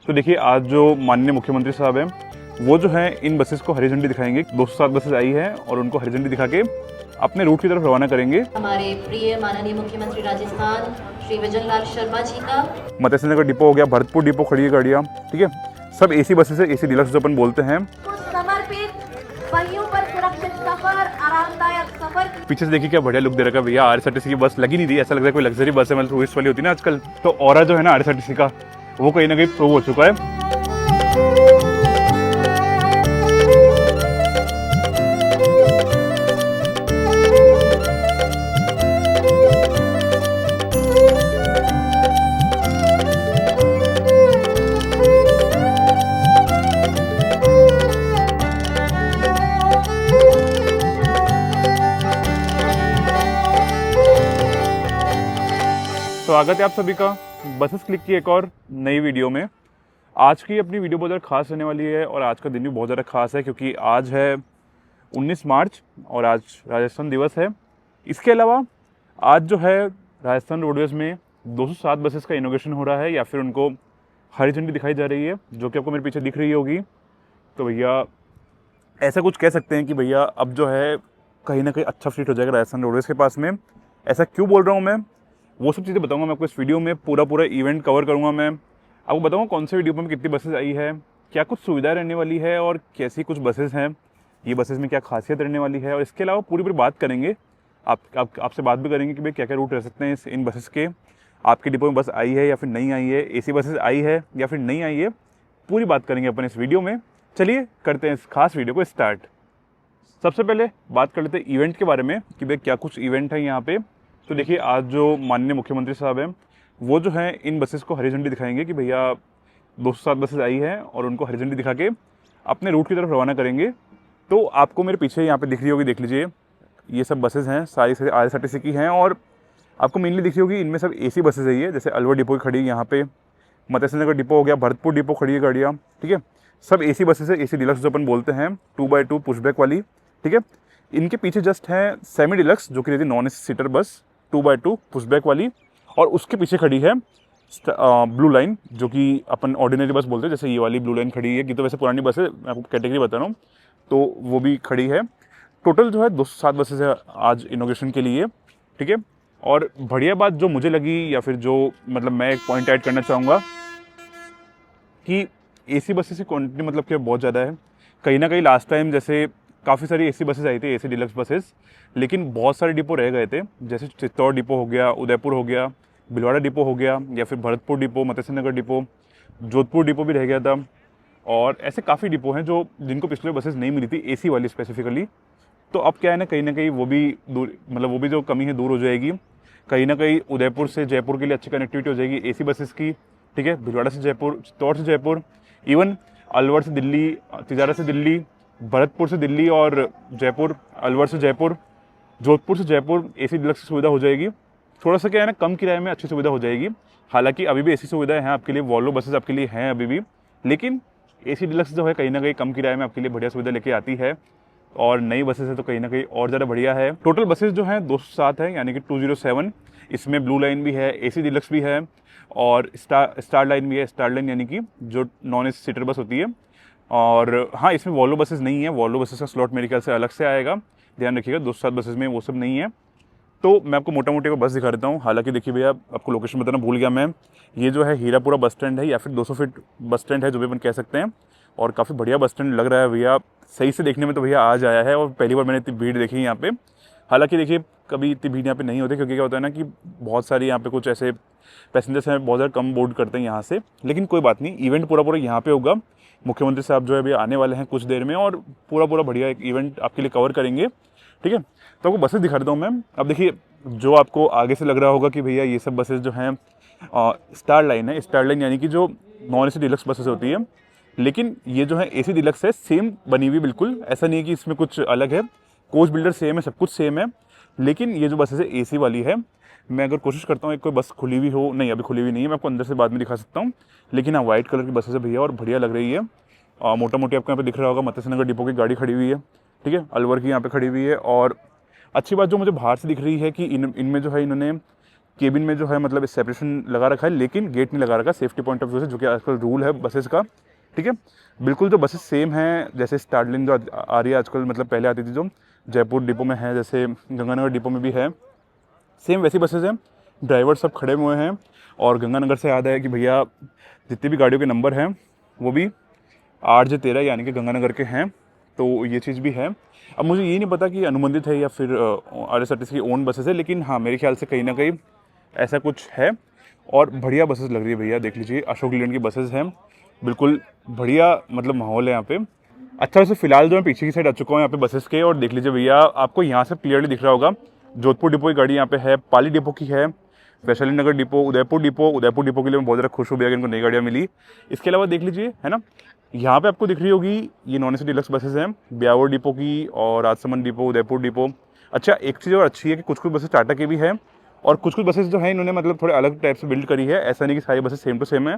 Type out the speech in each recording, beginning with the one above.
तो देखिए आज जो माननीय मुख्यमंत्री साहब हैं वो जो है इन बसेस को हरी झंडी दिखाएंगे। 207 बसेस आई है और उनको हरी झंडी दिखा के अपने रूट की तरफ रवाना करेंगे। हमारे प्रिय माननीय मुख्यमंत्री राजस्थान श्री विजय लाल शर्मा जी का मत्स्य नगर डिपो हो गया, भरतपुर डिपो खड़ी है गाड़ियाँ, ठीक है। सब एसी बसेस है, एसी डिलक्स जो अपन बोलते हैं। समर्पित पहियों पर सुरक्षित सफर, आरामदायक सफर। पीछे से देखिए क्या बढ़िया लुक दे रखा है भैया। आरएसआरटीसी की बस लगी नहीं रही, ऐसा लग रहा है कोई लग्जरी बस है, मतलब टूरिस्ट वाली होती है ना आजकल। तो ऑरा जो है ना आरएसआरटीसी का, वो कहीं ना कहीं प्रूव हो चुका है। स्वागत है आप सभी का बसेस क्लिक की एक और नई वीडियो में। आज की अपनी वीडियो बहुत ज़्यादा खास रहने वाली है और आज का दिन भी बहुत ज़्यादा खास है क्योंकि आज है 19 मार्च और आज राजस्थान दिवस है। इसके अलावा आज जो है राजस्थान रोडवेज़ में 207 बसेस का इनॉग्रेशन हो रहा है या फिर उनको हरी झंडी दिखाई जा रही है, जो कि आपको मेरे पीछे दिख रही होगी। तो भैया ऐसा कुछ कह सकते हैं कि भैया अब जो है कहीं ना कहीं अच्छा फ्लीट हो जाएगा राजस्थान रोडवेज़ के पास में। ऐसा क्यों बोल रहा हूँ मैं, वो सब चीज़ें बताऊंगा मैं आपको इस वीडियो में। पूरा इवेंट कवर करूंगा मैं, आपको बताऊंगा कौन से वीडियो में कितनी बसेस आई है, क्या कुछ सुविधाएं रहने वाली है और कैसी कुछ बसेस हैं, ये बसेस में क्या खासियत रहने वाली है। और इसके अलावा पूरी बात करेंगे, आपसे बात भी करेंगे कि भाई क्या क्या रूट रह सकते हैं इन बसेस के। आपके डिपो में बस आई है या फिर नहीं आई है, एसी बसेस आई है या फिर नहीं आई है, पूरी बात करेंगे अपन इस वीडियो में। चलिए करते हैं इस खास वीडियो को स्टार्ट। सबसे पहले बात कर लेते हैं इवेंट के बारे में कि भाई क्या कुछ इवेंट है यहाँ पे। तो देखिए आज जो माननीय मुख्यमंत्री साहब हैं वो जो है इन बसेस को हरी झंडी दिखाएंगे कि भैया 207 बसेस आई है और उनको हरी झंडी दिखा के अपने रूट की तरफ रवाना करेंगे। तो आपको मेरे पीछे यहाँ पे दिख रही होगी, देख लीजिए, ये सब बसेस हैं, सारी आरएसआरटीसी की हैं और आपको मेनली दिख रही होगी इनमें सब एसी बसेस है। ये जैसे अलवर डिपो खड़ी है यहाँ पे, मत्स्य नगर डिपो हो गया, भरतपुर डिपो खड़ी है गाड़ियाँ, ठीक है। सब एसी बसेस है, एसी डिलक्स जो अपन बोलते हैं, 2x2 पुशबैक वाली, ठीक है। इनके पीछे जस्ट है सेमी डिलक्स जो कि रहती non AC seater bus 2x2 pushback वाली, और उसके पीछे खड़ी है ब्लू लाइन जो कि अपन ऑर्डिनरी बस बोलते हैं। जैसे ये वाली ब्लू लाइन खड़ी है, कि तो वैसे पुरानी बस है, मैं आपको कैटेगरी बता रहा हूँ, तो वो भी खड़ी है। टोटल जो है 207 बसेस है आज इनॉग्रेशन के लिए, ठीक है। और बढ़िया बात जो मुझे लगी या फिर जो मतलब मैं एक पॉइंट ऐड करना चाहूँगा कि एसी बसेस की क्वान्टिटी मतलब कि बहुत ज़्यादा है। कहीं ना कहीं लास्ट टाइम जैसे काफ़ी सारी एसी बसेस आई थी, एसी डिलक्स बसेस, लेकिन बहुत सारे डिपो रह गए थे। जैसे चित्तौड़ डिपो हो गया, उदयपुर हो गया, भिलवाड़ा डिपो हो गया, या फिर भरतपुर डिपो, मत्स्य नगर डिपो, जोधपुर डिपो भी रह गया था। और ऐसे काफ़ी डिपो हैं जो जिनको पिछले बसेस नहीं मिली थी, एसी वाली स्पेसिफिकली। तो अब क्या है ना, कहीं ना कहीं वो भी दूर, मतलब वो भी जो कमी है दूर हो जाएगी। कहीं ना कहीं उदयपुर से जयपुर के लिए अच्छी कनेक्टिविटी हो जाएगी एसी बसेस की, ठीक है। भिलवाड़ा से जयपुर, चित्तौड़ से जयपुर, इवन अलवर से दिल्ली, तिजारा से दिल्ली, भरतपुर से दिल्ली और जयपुर, अलवर से जयपुर, जोधपुर से जयपुर एसी डिलक्स की सुविधा हो जाएगी। थोड़ा सा क्या है ना, कम किराए में अच्छी सुविधा हो जाएगी। हालांकि अभी भी एसी सुविधाएं हैं आपके लिए, वॉल्वो बसेस आपके लिए हैं अभी भी, लेकिन एसी डिलक्स जो है कहीं ना कहीं कम किराए में आपके लिए बढ़िया सुविधा लेके आती है। और नई बसेस है तो कहीं ना कहीं और ज़्यादा बढ़िया है। टोटल बसेस जो हैं 207 है, यानी कि 207। इसमें ब्लू लाइन भी है, एसी डिलक्स भी है और स्टार लाइन भी है। स्टार लाइन यानी कि जो नॉन एसी सीटर बस होती है। और हाँ, इसमें वॉल्वो बसेस नहीं है, वॉल्वो बसेस का स्लॉट मेरे ख्याल से अलग से आएगा, ध्यान रखिएगा। 207 बसेस में वो सब नहीं है। तो मैं आपको मोटा मोटी बस दिखा देता हूँ। हालांकि देखिए भैया, आपको लोकेशन बताना भूल गया मैं। ये जो है हीरापुरा बस स्टैंड है या फिर 200 फीट बस स्टैंड है, जो भी अपन कह सकते हैं। और काफ़ी बढ़िया बस स्टैंड लग रहा है भैया, सही से देखने में तो भैया आज आया है। और पहली बार मैंने इतनी भीड़ देखी यहाँ पे। हालांकि देखिए कभी इतनी भीड़ यहाँ पे नहीं होती, क्योंकि क्या होता है ना कि बहुत सारी यहाँ पे कुछ ऐसे पैसेंजर्स हैं, बहुत ज़्यादा कम बोर्ड करते हैं यहाँ से। लेकिन कोई बात नहीं, इवेंट पूरा यहाँ पे होगा। मुख्यमंत्री साहब जो है अभी आने वाले हैं कुछ देर में और पूरा बढ़िया एक इवेंट आपके लिए कवर करेंगे, ठीक है। तो आपको बसेस दिखा देता हूँ मैं। अब देखिए, जो आपको आगे से लग रहा होगा कि भैया ये सब बसेस जो हैं स्टार लाइन है। स्टार लाइन यानी कि जो नॉन एसी डिलक्स बसेस होती है, लेकिन ये जो है एसी डिलक्स है, सेम बनी हुई बिल्कुल। ऐसा नहीं है कि इसमें कुछ अलग है, कोच बिल्डर सेम है, सब कुछ सेम है। लेकिन ये जो बसेस है एसी वाली है। मैं अगर कोशिश करता हूँ एक कोई बस खुली हुई हो, नहीं अभी खुली हुई नहीं है, मैं आपको अंदर से बाद में दिखा सकता हूँ। लेकिन हाँ, वाइट कलर की बसेस है भैया और बढ़िया लग रही है। मोटा मोटी आपको यहाँ पे दिख रहा होगा मत्स्य नगर डिपो की गाड़ी खड़ी हुई है, ठीक है। अलवर की यहाँ पे खड़ी हुई है। और अच्छी बात जो मुझे बाहर से दिख रही है कि इनमें जो है इन्होंने केबिन में जो है मतलब सेपरेशन लगा रखा है, लेकिन गेट नहीं लगा रखा सेफ्टी पॉइंट ऑफ व्यू से, जो कि आजकल रूल है बसेस का। ठीक है, बिल्कुल जो बसेस सेम हैं जैसे स्टारलिंक जो आ रही है आजकल, मतलब पहले आती थी जो जयपुर डिपो में है, जैसे गंगानगर डिपो में भी है, सेम वैसी बसेस हैं। ड्राइवर सब खड़े हुए हैं। और गंगानगर से याद है कि भैया जितनी भी गाड़ियों के नंबर हैं वो भी 8J13 यानी कि गंगानगर के हैं, तो ये चीज़ भी है। अब मुझे ये नहीं पता कि अनुबंधित है या फिर RSRTC की ओन बसेस है, लेकिन हाँ मेरे ख्याल से कहीं ना कहीं ऐसा कुछ है। और बढ़िया बसेस लग रही है भैया, देख लीजिए अशोक लीलैंड की बसेस हैं, बिल्कुल बढ़िया मतलब माहौल है यहाँ पे। अच्छा वैसे फिलहाल जो मैं पीछे की साइड आ चुका हूँ यहाँ पे बसेस के, और देख लीजिए भैया आपको यहाँ से क्लियरली दिख रहा होगा जोधपुर डिपो की गाड़ी यहाँ पे है, पाली डिपो की है, वैशाली नगर डिपो, उदयपुर डिपो के लिए मैं बहुत ज़्यादा खुश हूँ भैया कि इनको नई गाड़ियाँ मिली। इसके अलावा देख लीजिए है ना, यहाँ पे आपको दिख रही होगी ये नॉन एसी डिलक्स बसेस हैं ब्यावर डिपो की और राजसमंद डिपो, उदयपुर डिपो। अच्छा एक चीज़ और अच्छी है कि कुछ कुछ बसेस टाटा की भी है, और कुछ कुछ बसेस जो है इन्होंने मतलब थोड़े अलग टाइप से बिल्ड करी है, ऐसा नहीं कि सारी बसेस सेम टू सेम है।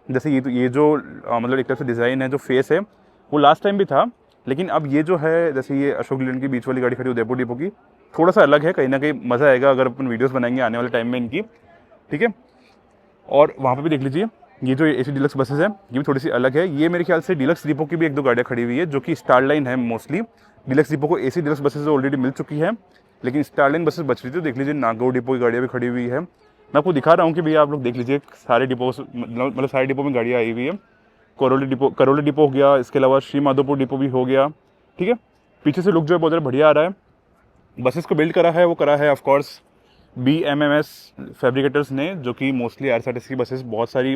जैसे ये जो मतलब एक तरह से डिज़ाइन है, जो फेस है वो लास्ट टाइम भी था, लेकिन अब ये जो है जैसे ये अशोक लीलैंड की बीच वाली गाड़ी खड़ी उदयपुर डिपो की, थोड़ा सा अलग है, कहीं ना कहीं मज़ा आएगा अगर अपन वीडियोस बनाएंगे आने वाले टाइम में इनकी। ठीक है, और वहाँ पे भी देख लीजिए ये जो एसी डिलक्स बसेस है ये भी थोड़ी सी अलग है। ये मेरे ख्याल से डिलक्स डिपो की भी एक दो गाड़ियाँ खड़ी हुई है जो कि स्टार लाइन है मोस्टली। डिलक्स डिपो को एसी डिलक्स बसेस ऑलरेडी मिल चुकी है, लेकिन स्टार लाइन बसेस बच रही थी। देख लीजिए नागौर डिपो की गाड़ियाँ भी खड़ी हुई है। मैं आपको दिखा रहा हूँ कि भैया आप लोग देख लीजिए सारे डिपो मतलब सारे डिपो में गाड़ियाँ आई हुई है। करौली डिपो हो गया, इसके अलावा श्री माधोपुर डिपो भी हो गया। ठीक है, पीछे से लुक जो है बहुत ज़्यादा बढ़िया आ रहा है। बसेस को बिल्ड करा है वो करा है ऑफकोर्स BMMS फैब्रिकेटर्स ने, जो कि मोस्टली RSRTC की बसेस बहुत सारी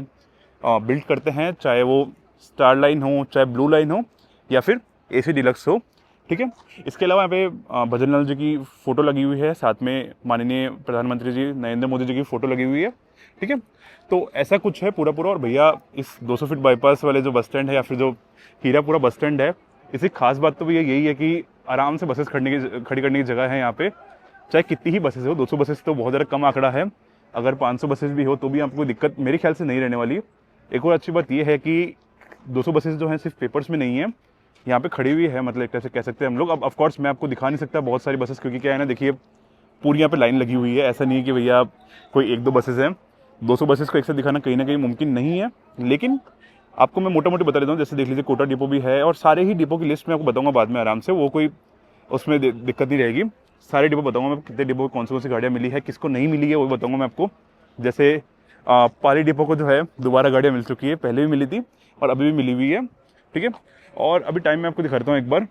बिल्ड करते हैं, चाहे वो स्टार लाइन हो, चाहे ब्लू लाइन हो, या फिर AC डिलक्स हो। ठीक है, इसके अलावा यहाँ पे भजन लाल जी की फ़ोटो लगी हुई है, साथ में माननीय प्रधानमंत्री जी नरेंद्र मोदी जी की फ़ोटो लगी हुई है। ठीक है, तो ऐसा कुछ है पूरा पूरा। और भैया इस 200 फीट बाईपास वाले जो बस स्टैंड है या फिर जो हीरापुरा बस स्टैंड है, इसकी खास बात तो भैया यही है कि आराम से बसेस खड़ी करने की जगह है यहाँ पे, चाहे कितनी ही बसेस हो। 200 बसेस तो बहुत ज़्यादा कम आंकड़ा है, अगर 500 बसेस भी हो तो भी आपको दिक्कत मेरे ख्याल से नहीं रहने वाली। एक और अच्छी बात यह है कि 200 बसेस जो हैं सिर्फ पेपर्स में नहीं है, यहाँ पे खड़ी हुई है, मतलब एक तरह से कह सकते हैं हम लोग। अब ऑफकोर्स मैं आपको दिखा नहीं सकता बहुत सारी बसेस, क्योंकि क्या है ना, देखिए पूरी यहाँ पे लाइन लगी हुई है। ऐसा नहीं है कि भैया कोई एक दो बसेस हैं, 200 बसेस को एक साथ दिखाना कहीं ना कहीं मुमकिन नहीं है, लेकिन आपको मैं मोटा मोटी बता देता हूँ। जैसे देख लीजिए कोटा डिपो भी है, और सारे ही डिपो की लिस्ट मैं आपको बताऊँगा बाद में आराम से, वो कोई उसमें दिक्कत नहीं रहेगी। सारे डिपो बताऊँगा मैं, कितने डिपो कौन सी गाड़ियाँ मिली है, किसको नहीं मिली है वो बताऊँगा मैं आपको। जैसे पाली डिपो को जो है दोबारा गाड़ियाँ मिल चुकी है, पहले भी मिली थी और अभी भी मिली हुई है। ठीक है, और अभी टाइम मैं आपको दिखाता हूँ एक बार,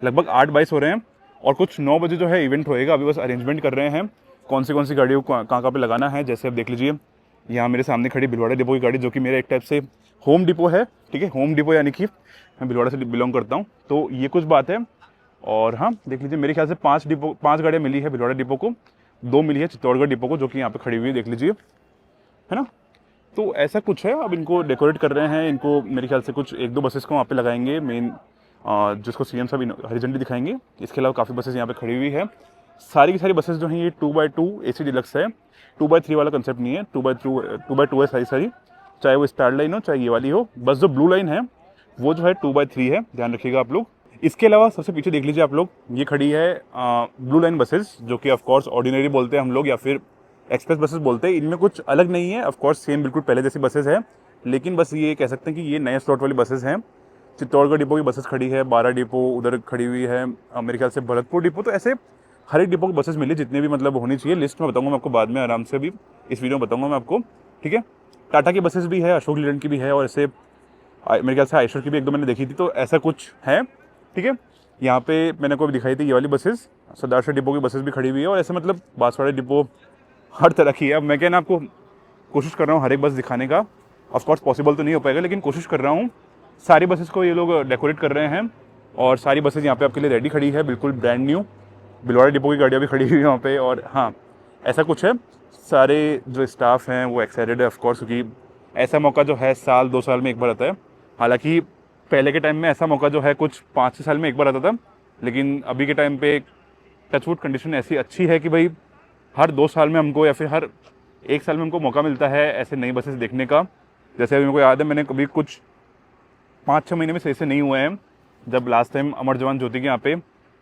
लगभग 8:22 हो रहे हैं, और कुछ 9 बजे जो है इवेंट होएगा। अभी बस अरेंजमेंट कर रहे हैं कौन सी गाड़ियों को कहाँ पे लगाना है। जैसे अब देख लीजिए यहाँ मेरे सामने खड़ी भिलवाड़ा डिपो की गाड़ी, जो कि मेरा एक टाइप से होम डिपो है। ठीक है, होम डिपो यानी कि मैं भिलवाड़ा से बिलोंग करता हूँ, तो ये कुछ बात है। और हाँ देख लीजिए मेरे ख्याल से 5 गाड़ियाँ मिली है भिलवाड़ा डिपो को, 2 मिली है चित्तौड़गढ़ डिपो को, जो कि यहाँ पे खड़ी हुई है, देख लीजिए है ना। तो ऐसा कुछ है, अब इनको डेकोरेट कर रहे हैं। इनको मेरे ख्याल से कुछ 1-2 बसेस को वहाँ पे लगाएंगे मेन, जिसको CM साहब हरी झंडी दिखाएंगे। इसके अलावा काफ़ी बसेस यहाँ पे खड़ी हुई है। सारी की सारी बसेस जो हैं ये 2x2 AC डिलक्स है, 2x3 वाला कंसेप्ट नहीं है, 2x2 है सारी, चाहे वो स्टार लाइन हो चाहे ये वाली हो। बस जो ब्लू लाइन है वो जो है 2x3 है, ध्यान रखिएगा आप लोग। इसके अलावा सबसे पीछे देख लीजिए आप लोग, ये खड़ी है ब्लू लाइन बसेस, जो कि ऑफकोर्स ऑर्डिनरी बोलते हैं हम लोग या फिर एक्सप्रेस बसेस बोलते हैं। इनमें कुछ अलग नहीं है, ऑफकोर्स सेम बिल्कुल पहले जैसी बसेस है, लेकिन बस ये कह सकते हैं कि ये नए स्लॉट वाली बसेस हैं। चित्तौड़गढ़ डिपो की बसेस खड़ी है, 12 डिपो उधर खड़ी हुई है, मेरे ख्याल से भरतपुर डिपो, तो ऐसे हर एक डिपो की बसेस मिली जितने भी मतलब होनी चाहिए। लिस्ट में बताऊंगा मैं आपको बाद में आराम से, भी इस वीडियो में बताऊंगा मैं आपको। ठीक है, टाटा की बसेस भी है, अशोक लीलैंड की भी है, और ऐसे मेरे ख्याल से आयशर की भी 1-2 मैंने देखी थी, तो ऐसा कुछ है। ठीक है, यहाँ पे मैंने को दिखाई थी ये वाली बसेस, सरदार डिपो की बसेस भी खड़ी हुई है, और ऐसे मतलब बांसवाड़ा डिपो हर तरह की है। अब मैं क्या ना आपको कोशिश कर रहा हूँ हर एक बस दिखाने का, ऑफकोर्स पॉसिबल तो नहीं हो पाएगा, लेकिन कोशिश कर रहा हूँ। सारी बसेस को ये लोग डेकोरेट कर रहे हैं, और सारी बसेस यहाँ पे आपके लिए रेडी खड़ी है, बिल्कुल ब्रांड न्यू। भिलवाड़ा डिपो की गाड़ियाँ भी खड़ी हुई है वहाँ पे, और हाँ ऐसा कुछ है। सारे जो स्टाफ हैं वो एक्साइटेड है ऑफकोर्स, क्योंकि ऐसा मौका जो है 1-2 साल में एक बार आता है। हालांकि पहले के टाइम में ऐसा मौका जो है कुछ 5-6 साल में एक बार आता था, लेकिन अभी के टाइम पे टचवुड कंडीशन ऐसी अच्छी है कि भाई हर 2 साल में हमको या फिर हर 1 साल में हमको मौका मिलता है ऐसे नई बसेस देखने का। जैसे अभी मेरे को याद है, मैंने कभी कुछ 5-6 महीने में सही से नहीं हुए हैं, जब लास्ट टाइम अमर जवान ज्योति के यहाँ पे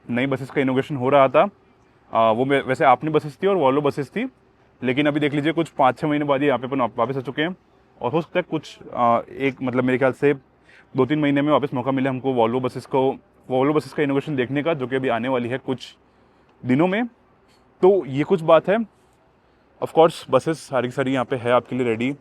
नई बसेस का इनोग्रेशन हो रहा था। वो वैसे आपने बसेस थी और वॉल्वो बसेस थी, लेकिन अभी देख लीजिए कुछ 5-6 महीने बाद ही यहाँ पे अपन वापस आ चुके हैं और हो सकता है कुछ एक मतलब मेरे ख्याल से 2-3 महीने में वापस मौका मिले हमको वॉल्वो बसेस का इनोवेशन देखने का, जो कि अभी आने वाली है कुछ दिनों में। तो ये कुछ बात है। ऑफ कोर्स बसेस सारी की सारी यहाँ पे है आपके लिए रेडी।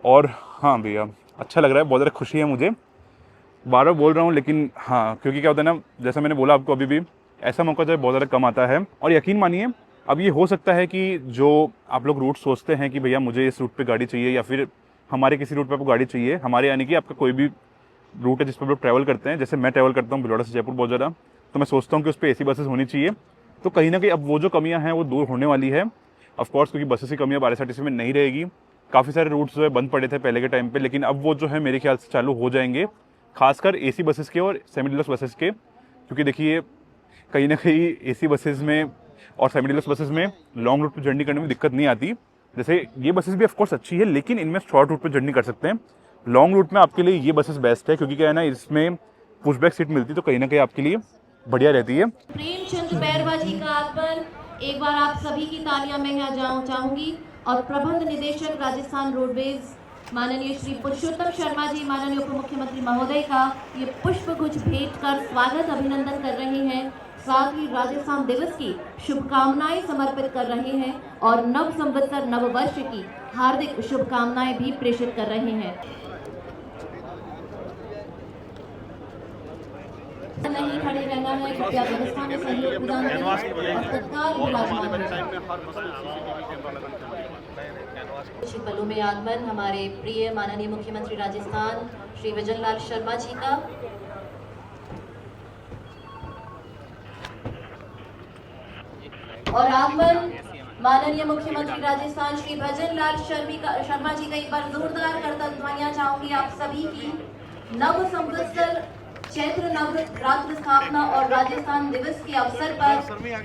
और हाँ भैया अच्छा लग रहा है, बहुत ज़्यादा खुशी है मुझे, बार बार बोल रहा हूँ लेकिन हाँ, क्योंकि क्या होता है ना, जैसा मैंने बोला आपको अभी भी, ऐसा मौका जो है बहुत ज़्यादा कम आता है। और यकीन मानिए अब ये हो सकता है कि जो आप लोग रूट सोचते हैं कि भैया मुझे इस रूट पे गाड़ी चाहिए या फिर हमारे किसी रूट पे आपको गाड़ी चाहिए, हमारे यानी कि आपका कोई भी रूट है जिस पर आप लोग ट्रैवल करते हैं, जैसे मैं ट्रैवल करता हूँ भिलवाड़ा से जयपुर बहुत ज़्यादा, तो मैं सोचता हूँ कि उस पर AC बसेस होनी चाहिए। तो कहीं ना कहीं अब वो जो कमियाँ हैं वो दूर होने वाली है ऑफकोर्स, क्योंकि बसेस की कमियाँ RSRTC में नहीं रहेगी। काफ़ी सारे रूट्स जो है बंद पड़े थे पहले के टाइम पे, लेकिन अब वो जो है मेरे ख्याल से चालू हो जाएंगे, खासकर AC बसेस के और सेमी डिलक्स बसेस के। क्योंकि देखिए कहीं ना कहीं AC बसेस में और सेमी डिलक्स बसेस में लॉन्ग रूट पर जर्नी करने में दिक्कत नहीं आती। जैसे ये बसेस भी ऑफकोर्स अच्छी है, लेकिन इनमें शॉर्ट रूट पर जर्नी कर सकते हैं। लॉन्ग रूट में आपके लिए ये बसेस बेस्ट है, क्योंकि क्या है ना, इसमें पुशबैक सीट मिलती है, तो कहीं ना कहीं आपके लिए बढ़िया रहती है। प्रेमचंद बैरवा जी का आगमन, एक बार आप सभी की तालियां मैं यहाँ चाहूंगी। और प्रबंध निदेशक राजस्थान रोडवेज माननीय श्री पुरुषोत्तम शर्मा जी, माननीय उप मुख्यमंत्री महोदय का ये पुष्प गुच्छ भेंट कर स्वागत अभिनंदन कर रहे हैं। साथ ही राजस्थान दिवस की शुभकामनाएं समर्पित कर रहे हैं और नव संवत्सर नव वर्ष की हार्दिक शुभकामनाएं भी प्रेषित कर रहे हैं। नहीं खड़े रहना है, कृपया व्यवस्था में सहयोग प्रदान करें और तत्काल विराजमान कुछ पलों में आगमन हमारे प्रिय माननीय मुख्यमंत्री राजस्थान श्री भजन लाल शर्मा जी का। और आगमन माननीय मुख्यमंत्री राजस्थान श्री भजन लाल शर्मा जी का एक बार जोरदार करतब ध्वनियां चाहूंगी आप सभी की। नव संवत्सर चैत्र नवरात्र स्थापना और राजस्थान दिवस के अवसर पर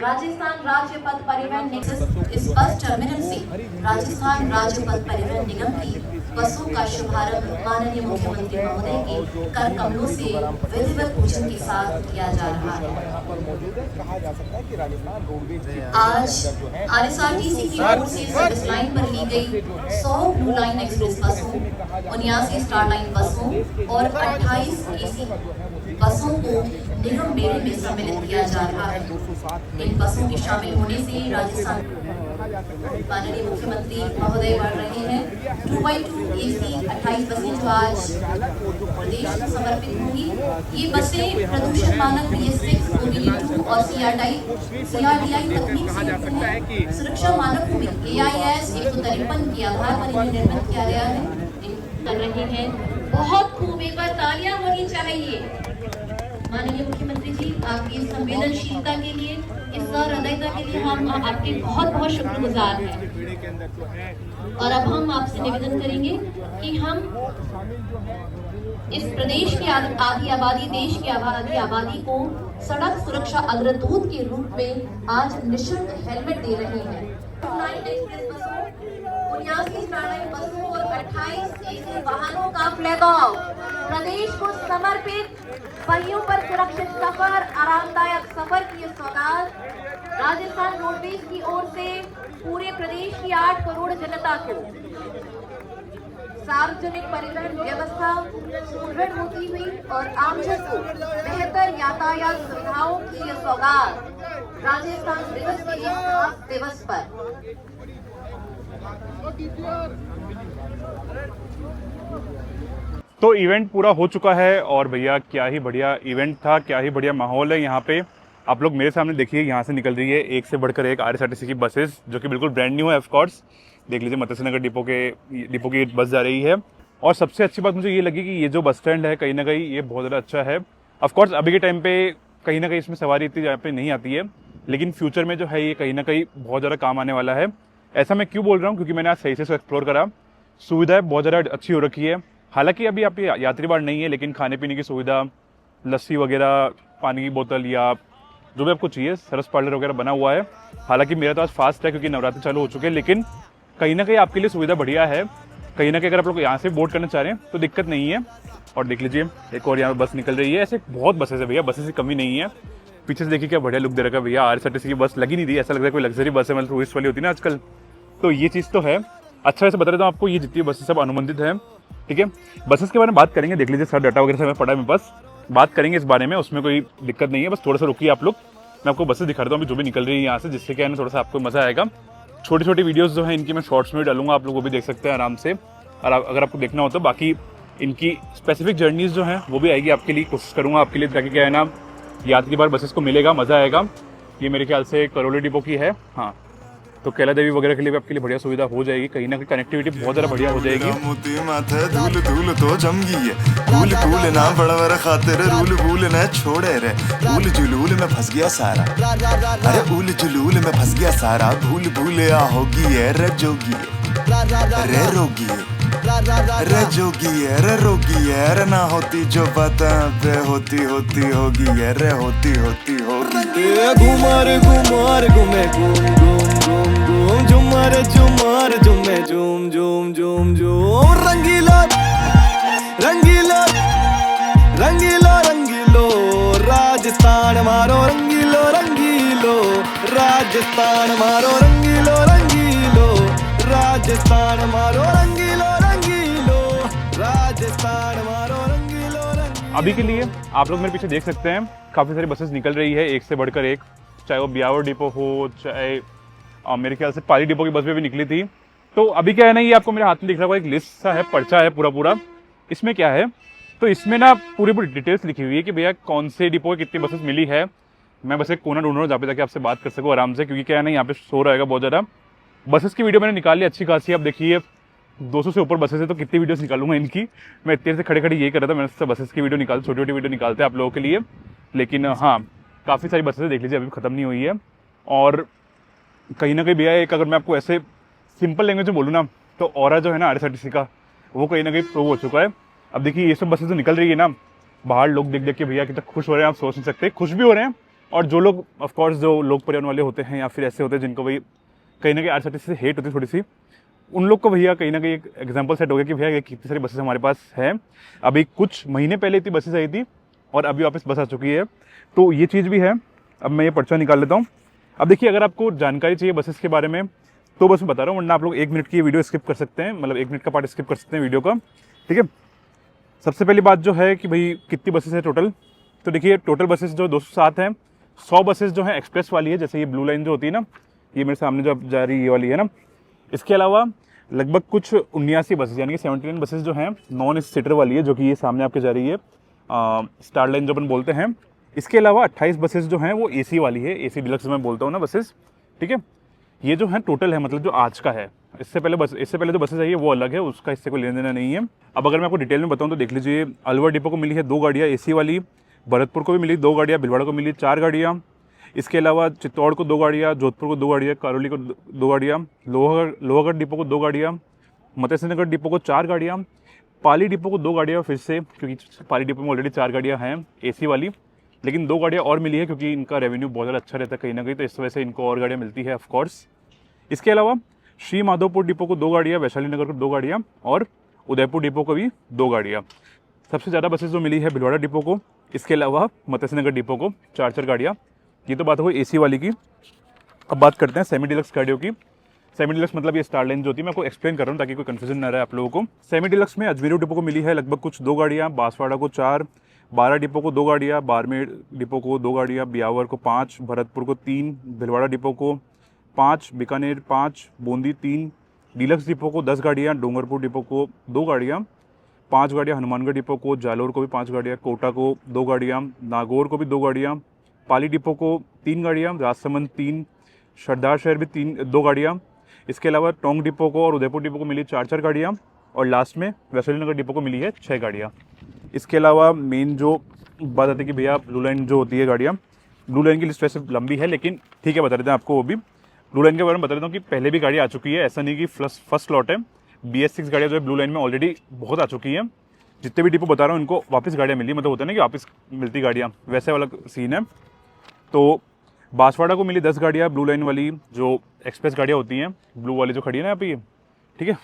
राजस्थान राज्य पथ परिवहन निगम इस बस टर्मिनल से राजस्थान राज्य पथ परिवहन निगम की बसों का शुभारंभ माननीय मुख्यमंत्री महोदय के कर कमलों से विधिवत पूजन के साथ किया जा रहा है। आज RSRTC की ओर से सर्विस लाइन पर ली गई 100 ब्लू लाइन एक्सप्रेस बसों, 79 स्टार लाइन बसों और 28 AC बसों को निगम बेड़े में सम्मिलित किया जा रहा है। इन बसों के शामिल होने से राजस्थान माननीय मुख्यमंत्री महोदय बढ़ रहे हैं। 2x2 AC 28 बसें जो आज प्रदेश को समर्पित होंगी। ये बसें प्रदूषण मानक BS6, OBD2 और CRDI तकनीक से युक्त हैं। सुरक्षा मानकों में AIS 153 के आधार पर इन्हें निर्मित किया गया है। कर रहे हैं बहुत खूब, एक बार तालियां होनी चाहिए माननीय मुख्यमंत्री जी आपकी इस संवेदनशीलता के लिए, इस सहृदयता के लिए हम आपके बहुत बहुत शुक्रगुजार हैं। और अब हम आपसे निवेदन करेंगे कि हम इस प्रदेश की आधी आबादी, देश की आधी आबादी को सड़क सुरक्षा अग्रदूत के रूप में आज निःशुल्क हेलमेट दे रहे हैं। 79 स्टार लाइन बसों और 28 AC वाहनों का फ्लैग ऑफ, प्रदेश को समर्पित पहियों पर सुरक्षित सफर, आरामदायक सफर की सौगात राजस्थान रोडवेज की ओर से पूरे प्रदेश की 8 करोड़ जनता को सार्वजनिक परिवहन व्यवस्था सुदृढ़ होती हुई और आमजन को बेहतर यातायात सुविधाओं की यह सौगात राजस्थान दिवस के इस खास दिवस पर। तो इवेंट पूरा हो चुका है और भैया क्या ही बढ़िया इवेंट था, क्या ही बढ़िया माहौल है यहाँ पे। आप लोग मेरे सामने देखिए, यहाँ से निकल रही है एक से बढ़कर एक RSRTC की बसेस, जो कि बिल्कुल ब्रांड न्यू है। ऑफ कोर्स देख लीजिए मत्स्य नगर डिपो की बस जा रही है। और सबसे अच्छी बात मुझे ये लगी कि ये जो बस स्टैंड है कहीं ना कहीं ये बहुत ज़्यादा अच्छा है। ऑफ कोर्स अभी के टाइम पे कहीं ना कहीं इसमें सवारी इतनी यहाँ पे नहीं आती है, लेकिन फ्यूचर में जो है ये कहीं ना कहीं बहुत ज़्यादा काम आने वाला है। ऐसा मैं क्यों बोल रहा हूँ, क्योंकि मैंने आज सही से एक्सप्लोर करा, सुविधाएं बहुत ज़्यादा अच्छी हो रखी है। हालांकि अभी आप यात्री बार नहीं है, लेकिन खाने पीने की सुविधा, लस्सी वगैरह, पानी की बोतल या जो भी आपको चाहिए, सरस पार्लर वगैरह बना हुआ है। हालांकि मेरा तो आज फास्ट है क्योंकि नवरात्र चालू हो चुके हैं, लेकिन कहीं ना कहीं आपके लिए सुविधा बढ़िया है। कहीं ना कहीं अगर आप लोग यहाँ से बोट करना चाह रहे हैं तो दिक्कत नहीं है। और देख लीजिए एक और यहाँ बस निकल रही है। ऐसे बहुत बसेस है भैया, बसेस की कमी नहीं है। पीछे से देखिए क्या बढ़िया लुक दे रखा है भैया। RSRTC की बस लगी नहीं थी, ऐसा लग रहा है कोई लग्जरी बस है, मतलब टूरिस्ट वाली होती है ना आजकल, तो ये चीज़ तो है। अच्छा वैसे बता देता हूँ आपको, ये जितनी बसेस सब अनुबंधित हैं, ठीक है। बसेस के बारे में बात करेंगे, देख लीजिए सर डाटा वगैरह से हमें पड़ा है मेरे पास, बात करेंगे इस बारे में, उसमें कोई दिक्कत नहीं है। बस थोड़ा सा रुकिए आप लोग, मैं आपको बसेस दिखा देता हूँ अभी जो भी निकल रही है यहाँ से, जिससे क्या है ना थोड़ा सा आपको मज़ा आएगा। छोटी छोटी वीडियोज़ जो है इनकी मैं शॉर्ट्स में डालूंगा, आप लोग वो भी देख सकते हैं आराम से। और अगर आपको देखना हो तो बाकी इनकी स्पेसिफिक जर्नीज़ जो हैं वो भी आएगी आपके लिए, कोशिश करूँगा आपके लिए, ताकि क्या है ना याद की बार बसेस को मिलेगा, मज़ा आएगा। ये मेरे ख्याल से करौली डिपो की है, हाँ। तो कैला देवी वगैरह के लिए भी आपके लिए बढ़िया सुविधा हो जाएगी, कहीं ना कहीं कनेक्टिविटी बहुत ज़्यादा बढ़िया हो जाएगी। मोती माथे धूल धूल तो जम गई है, भूल भूल ना बड़वर खातिर रूल भूल न छोड़े रे, भूल जुलूल में फंस गया सारा, अरे भूल जुलूल में फंस गया सारा, भूल भूल आ होगी है रे जोगी रे रोगी रे जोगी रे रोगी रे, ना होती जो बात पे होती होती होगी रे, होती होती होगी। घुमार घुमार घूमे घूम घूम घूम घूम, झुमार झुमार झूमे झूम झूम झूम झूम, रंगीला रंगीला रंगीलो रंगीलो राजस्थान मारो, रंगीलो रंगीलो राजस्थान मारो, रंगीलो रंगीलो राजस्थान मारो, रंगीलो रंगीलो राजस्थान मारो, रंगीलो रंगीलो। अभी के लिए आप लोग मेरे पीछे देख सकते हैं काफ़ी सारी बसेस निकल रही है, एक से बढ़कर एक, चाहे वो ब्यावर डिपो हो, चाहे मेरे ख्याल से पाली डिपो की बस भी निकली थी। तो अभी क्या है ना, ये आपको मेरे हाथ में दिख रहा होगा एक लिस्ट सा है, पर्चा है पूरा। इसमें क्या है, तो इसमें ना पूरी डिटेल्स लिखी हुई है कि भैया कौन से डिपो में कितनी बसेस मिली है। मैं बस एक कोना ढूंढ रहा हूँ जहाँ पे जाके आपसे बात कर सकूँ आराम से, क्योंकि क्या है ना यहाँ पे शोर रहेगा बहुत ज़्यादा। बसेस की वीडियो मैंने निकाल ली अच्छी खासी, आप देखिए 200 से ऊपर बसेस है, तो कितनी वीडियोस निकालूंगा इनकी। मैं इतने से खड़े यही कर रहा था, मैंने सब बसेस की वीडियो निकाल, छोटी छोटी वीडियो निकालते हैं आप लोगों के लिए। लेकिन हाँ, काफ़ी सारी बसेस देख लीजिए, अभी ख़त्म नहीं हुई है। और कहीं ना कहीं भैया एक, अगर मैं आपको ऐसे सिंपल लैंग्वेज में बोलूँ ना, तो ऑरा जो है ना RSRTC का, वो कहीं ना कहीं प्रूव हो चुका है। अब देखिए ये सब बसेस जो निकल रही है ना, बाहर लोग देख देख के भैया कितना खुश हो रहे हैं, आप सोच नहीं सकते, खुश भी हो रहे हैं। और जो लोग ऑफकोर्स जो लोग परिवहन वाले होते हैं या फिर ऐसे होते हैं जिनको भाई कहीं ना कहीं RSRTC से हेट होती है थोड़ी सी, उन लोग को भैया कहीं ना कहीं एक एग्जाम्पल सेट हो गया कि भैया ये कितनी सारी बसेस हमारे पास है। अभी कुछ महीने पहले इतनी बसेस आई थी और अभी वापस बस आ चुकी है, तो ये चीज़ भी है। अब मैं ये पर्चा निकाल लेता हूँ। अब देखिए अगर आपको जानकारी चाहिए बसेस के बारे में तो बस मैं बता रहा हूँ, वरना आप लोग 1 मिनट की वीडियो स्किप कर सकते हैं, मतलब 1 मिनट का पार्ट स्किप कर सकते हैं वीडियो का, ठीक है। सबसे पहली बात जो है कि भाई कितनी बसेस है टोटल, तो देखिए टोटल बसेस जो 207 हैं। 100 बसेस जो है एक्सप्रेस वाली है, जैसे ये ब्लू लाइन जो होती है ना, ये मेरे सामने जो अब जा रही है ये वाली है ना। इसके अलावा लगभग कुछ 79 बसेस यानी कि 79 बसेस जो हैं नॉन सीटर वाली है, जो कि ये सामने आपके जा रही है, स्टार लाइन जो अपन बोलते हैं। इसके अलावा 28 बसेस जो हैं वो AC वाली है, AC डिलक्स मैं बोलता हूँ ना बसेस, ठीक है। ये जो है टोटल है, मतलब जो आज का है। इससे पहले जो बसेस आई है वो अलग है, उसका इससे कोई लेना देना नहीं है। अब अगर मैं आपको डिटेल में बताऊँ तो देख लीजिए, अलवर डिपो को मिली है 2 गाड़ियाँ AC वाली, भरतपुर को भी मिली 2 गाड़ियाँ, भिलवाड़ा को मिली 4 गाड़ियाँ। इसके अलावा चित्तौड़ को 2 गाड़ियाँ, जोधपुर को 2 गाड़ियाँ, करौली को 2 गाड़ियाँ, लोहागढ़ डिपो को 2 गाड़ियाँ, मत्स्य नगर डिपो को 4 गाड़ियाँ, पाली डिपो को 2 गाड़ियाँ फिर से, क्योंकि पाली डिपो में ऑलरेडी 4 गाड़ियाँ हैं AC वाली, लेकिन 2 गाड़ियाँ और मिली है क्योंकि इनका रेवेन्यू बहुत ज़्यादा अच्छा रहता है कहीं ना कहीं, तो इस वजह से इनको और गाड़ियाँ मिलती है ऑफकोर्स। इसके अलावा श्री माधोपुर डिपो को 2 गाड़ियाँ, वैशाली नगर को 2 गाड़ियाँ और उदयपुर डिपो को भी 2 गाड़ियाँ। सबसे ज़्यादा बसेस जो मिली है भिलवाड़ा डिपो को, इसके अलावा मत्स्य नगर डिपो को 4 गाड़ियाँ। ये तो बात हो गई AC वाली की। अब बात करते हैं सेमी डिलक्स गाड़ियों की। सेमी डिलक्स मतलब ये स्टार लाइन जो होती है, मैं आपको एक्सप्लेन कर रहा हूँ ताकि कोई कन्फ्यूजन ना रहे आप लोगों को। सेमी डिलक्स में अजमेर डिपो को मिली है लगभग कुछ 2 गाड़ियाँ, बांसवाड़ा को 4, बारा डिपो को 2 गाड़ियाँ, बाड़मेर डिपो को 2 गाड़ियाँ, ब्यावर को 5, भरतपुर को 3, भिलवाड़ा डिपो को 5, बीकानेर 5, बूंदी 3, डीलक्स डिपो को 10 गाड़ियाँ, डूंगरपुर डिपो को 2 गाड़ियाँ, 5 गाड़ियाँ हनुमानगढ़ डिपो को, जालोर को भी 5 गाड़ियाँ, कोटा को 2 गाड़ियाँ, नागौर को भी 2 गाड़ियाँ, पाली डिपो को 3 गाड़ियाँ, राजसमंद 3, सरदार शहर भी 2 गाड़ियाँ। इसके अलावा टोंक डिपो को और उदयपुर डिपो को मिली 4 गाड़ियाँ और लास्ट में वैशाली नगर डिपो को मिली है 6 गाड़ियाँ। इसके अलावा मेन जो बात आती है कि भैया ब्लू लाइन जो होती है गाड़ियाँ, ब्लू लाइन की लिस्ट वैसे लंबी है लेकिन ठीक है बता देते हैं आपको वो भी। ब्लू लाइन के बारे में बता देता हूँ कि पहले भी गाड़ी आ चुकी है, ऐसा नहीं कि फर्स्ट लॉट है। BS6 गाड़ियाँ जो है ब्लू लाइन में ऑलरेडी बहुत आ चुकी हैं। जितने भी डिपो बता रहा हूँ इनको वापस गाड़ियाँ मिली, मतलब होता है ना कि वापस मिलती गाड़ियाँ, वैसे वाला सीन है। तो बांसवाड़ा को मिली 10 गाड़ियाँ ब्लू लाइन वाली, जो एक्सप्रेस गाड़ियाँ होती हैं, ब्लू वाली जो खड़ी है ना यहाँ पे, ठीक है।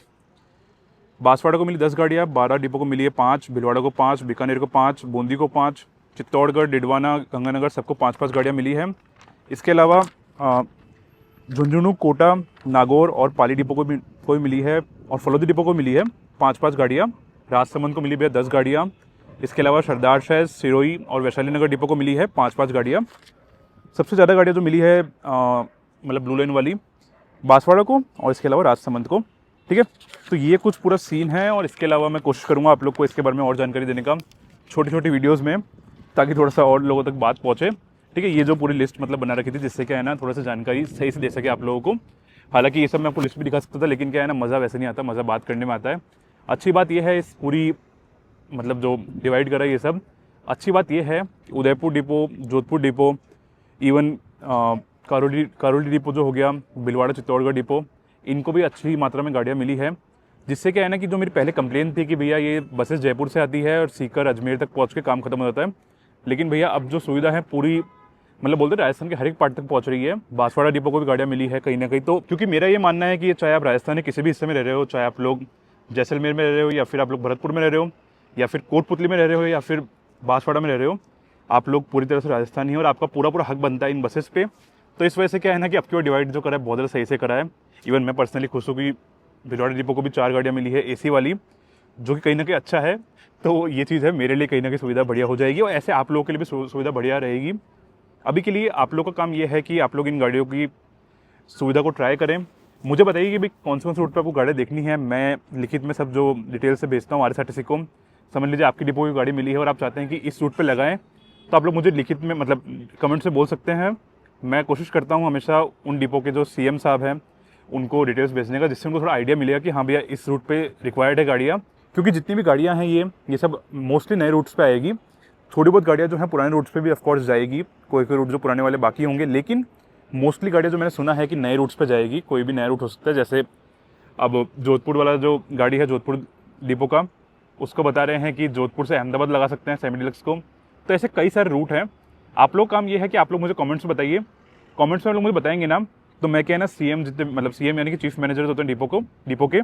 बांसवाड़ा को मिली 10 गाड़ियाँ, बारा डिपो को मिली है 5, भिलवाड़ा को 5, बीकानेर को 5, बूंदी को 5, चित्तौड़गढ़, डिडवाना, गंगानगर सबको 5-5 गाड़ियाँ मिली है। इसके अलावा झुंझुनू, कोटा, नागौर और पाली डिपो को भी मिली है और फलोदी डिपो को मिली है 5-5 गाड़ियाँ। राजसमंद को मिली भी है 10 गाड़ियाँ। इसके अलावा सरदार शहर, सिरोही और वैशाली नगर डिपो को मिली है 5-5 गाड़ियाँ। सबसे ज़्यादा गाड़ियाँ जो मिली है मतलब ब्लू लाइन वाली बांसवाड़ा को और इसके अलावा राजसमंद को। ठीक है, तो ये कुछ पूरा सीन है और इसके अलावा मैं कोशिश करूँगा आप लोग को इसके बारे में और जानकारी देने का छोटी छोटी वीडियोज़ में, ताकि थोड़ा सा और लोगों तक बात पहुँचे। ठीक है, ये जो पूरी लिस्ट मतलब बना रखी थी जिससे क्या है ना थोड़ा सा जानकारी सही से दे सके आप लोगों को। हालांकि ये सब मैं आपको लिस्ट भी दिखा सकता था, लेकिन क्या है ना मज़ा वैसे नहीं आता, मज़ा बात करने में आता है। अच्छी बात यह है इस पूरी मतलब जो डिवाइड करा ये सब, अच्छी बात यह है Udaipur depot, Jodhpur depot, even Karauli depot जो हो गया, भीलवाड़ा चित्तौड़गढ़ डिपो, इनको भी अच्छी मात्रा में गाड़ियाँ मिली है। जिससे क्या है ना कि जो मेरी पहले कंप्लेन थी कि भैया ये बसेस जयपुर से आती है और सीकर अजमेर तक पहुँच के काम खत्म हो जाता है, लेकिन भैया अब जो सुविधा है पूरी मतलब बोलते राजस्थान के हर एक पार्ट तक पहुंच रही है। बांसवाड़ा डिपो को भी गाड़ियाँ मिली है कहीं ना कहीं। तो क्योंकि मेरा ये मानना है कि चाहे आप राजस्थान के किसी भी हिस्से में रह रहे हो, चाहे आप लोग जैसलमेर में रह रहे हो या फिर आप लोग भरतपुर में रह रहे हो या फिर कोटपुतली में रह रहे हो या फिर बांसवाड़ा में रह रहे हो, आप लोग पूरी तरह से राजस्थानी हो और आपका पूरा हक बनता है इन बसेस पे। तो इस वजह से क्या है ना कि आपकी डिवाइड जो करा है बहुत ज़्यादा सही से करा है। इवन मैं पर्सनली खुश हूँ कि भीलवाड़ा डिपो को भी 4 गाड़ियाँ मिली है AC वाली, जो कि कहीं ना कहीं अच्छा है। तो ये चीज़ है मेरे लिए कहीं ना कहीं सुविधा बढ़िया हो जाएगी और ऐसे आप लोगों के लिए भी सुविधा बढ़िया रहेगी। अभी के लिए आप लोग का काम ये है कि आप लोग इन गाड़ियों की सुविधा को ट्राई करें। मुझे बताइए कि भाई कौन से रूट पर आपको गाड़ी देखनी है, मैं लिखित में सब जो डिटेल से भेजता हूँ RSRTC को। समझ लीजिए आपकी डिपो की गाड़ी मिली है और आप चाहते हैं कि इस रूट पर लगाएं, तो आप लोग मुझे लिखित में मतलब कमेंट से बोल सकते हैं। मैं कोशिश करता हूँ हमेशा उन डिपो के जो CM साहब हैं उनको डिटेल्स भेजने का, जिससे उनको थोड़ा आइडिया मिलेगा कि हाँ भैया इस रूट पे रिक्वायर्ड है गाड़ियाँ। क्योंकि जितनी भी गाड़ियाँ हैं ये सब मोस्टली नए रूट्स पे आएगी। थोड़ी बहुत गाड़ियाँ जो हैं पुराने रूट्स पे भी ऑफकोर्स जाएगी, कोई रूट जो पुराने वाले बाकी होंगे, लेकिन मोस्टली गाड़ियाँ जो मैंने सुना है कि नए रूट्स पे जाएगी। कोई भी नया रूट हो सकता है, जैसे अब जोधपुर वाला जो गाड़ी है जोधपुर डिपो का, उसको बता रहे हैं कि जोधपुर से अहमदाबाद लगा सकते हैं सेमी डिलक्स को। तो ऐसे कई सारे रूट हैं। आप लोग काम ये है कि आप लोग मुझे कमेंट्स में बताइए, कमेंट्स में आप लोग मुझे बताएंगे ना, तो मैं क्या है ना CM जितने मतलब CM यानी कि चीफ मैनेजर होते हैं डिपो के,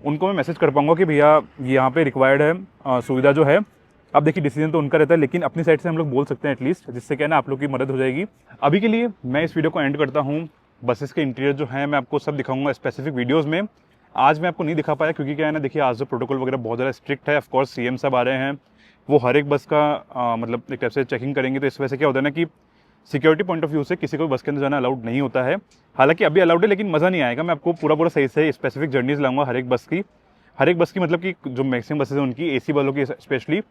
उनको मैं मैसेज कर पाऊंगा कि भैया यहाँ पे रिक्वायर्ड है सुविधा जो है। अब देखिए डिसीजन तो उनका रहता है, लेकिन अपनी साइड से हम लोग बोल सकते हैं एटलीस्ट, जिससे क्या है ना आप लोग की मदद हो जाएगी। अभी के लिए मैं इस वीडियो को एंड करता हूँ। बसेस के इंटीरियर जो है मैं आपको सब दिखाऊंगा स्पेसिफिक वीडियोज़ में। आज मैं आपको नहीं दिखा पाया क्योंकि क्या है ना देखिए आज जो प्रोटोकॉल वगैरह बहुत ज़्यादा स्ट्रिक्ट है। ऑफकोर्स CM सब आ रहे हैं, वो हर एक बस का मतलब एक टाइप से चेकिंग करेंगे। तो इस वजह से क्या होता है ना कि सिक्योरिटी पॉइंट ऑफ व्यू से किसी को बस के अंदर जाना अलाउड नहीं होता है। हालांकि अभी अलाउड है, लेकिन मज़ा नहीं आएगा। मैं आपको पूरा सही से स्पेसिफिक जर्नीज लाऊंगा हर एक बस की मतलब कि जो मैक्सिमम बसेज हैं उनकी, AC वालों की स्पेशली।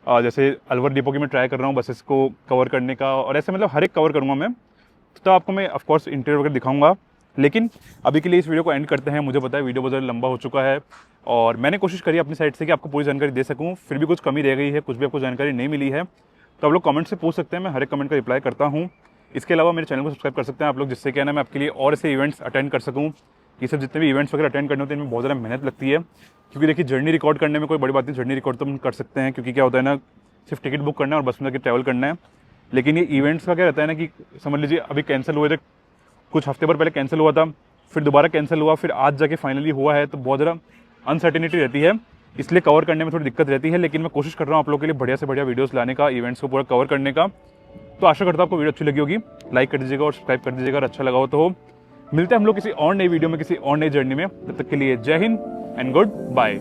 जैसे अलवर डिपो की मैं ट्राई कर रहा हूँ बसेस को कवर करने का, और ऐसे मतलब हर एक कवर करूँगा मैं। तो आपको मैं ऑफकोर्स इंटीरियर वगैरह दिखाऊंगा, लेकिन अभी के लिए इस वीडियो को एंड करते हैं। मुझे पता है वीडियो बहुत ज़्यादा लंबा हो चुका है और मैंने कोशिश करी अपनी साइड से कि आपको पूरी जानकारी दे सकूँ, फिर भी कुछ कमी रह गई है, कुछ भी आपको जानकारी नहीं मिली है, तो आप लोग कमेंट से पूछ सकते हैं। मैं हर एक कमेंट का रिप्लाई करता हूँ। इसके अलावा मेरे चैनल को सब्सक्राइब कर सकते हैं आप लोग, जिससे क्या है ना मैं आपके लिए और ऐसे इवेंट्स अटेंड कर सकूँ। ये सब जितने भी इवेंट्स वगैरह अटेंड करने होते हैं इनमें बहुत ज़्यादा मेहनत लगती है, क्योंकि देखिए जर्नी रिकॉर्ड करने में कोई बड़ी बात नहीं, जर्नी रिकॉर्ड तो हम कर सकते हैं, क्योंकि क्या होता है ना सिर्फ टिकट बुक करना है और बस में जाकर ट्रैवल करना है। लेकिन ये इवेंट्स का क्या रहता है ना कि समझ लीजिए अभी कैंसिल हुए थे, कुछ हफ्ते भर पहले कैंसिल हुआ था, फिर दोबारा कैंसिल हुआ, फिर आज जाके फाइनली हुआ है, तो बहुत ज़्यादा अनसर्टेनिटी रहती है, इसलिए कवर करने में थोड़ी दिक्कत रहती है। लेकिन मैं कोशिश कर रहा हूँ आप लोगों के लिए बढ़िया से बढ़िया वीडियोस लाने का, इवेंट्स को पूरा कवर करने का। तो आशा करता हूँ आपको वीडियो अच्छी लगी होगी। लाइक कर दीजिएगा और सब्सक्राइब कर दीजिएगा, अच्छा लगा हो तो। मिलते हैं हम लोग किसी और नई वीडियो में, किसी और नई जर्नी में। तब तक के लिए जय हिंद एंड गुड बाय।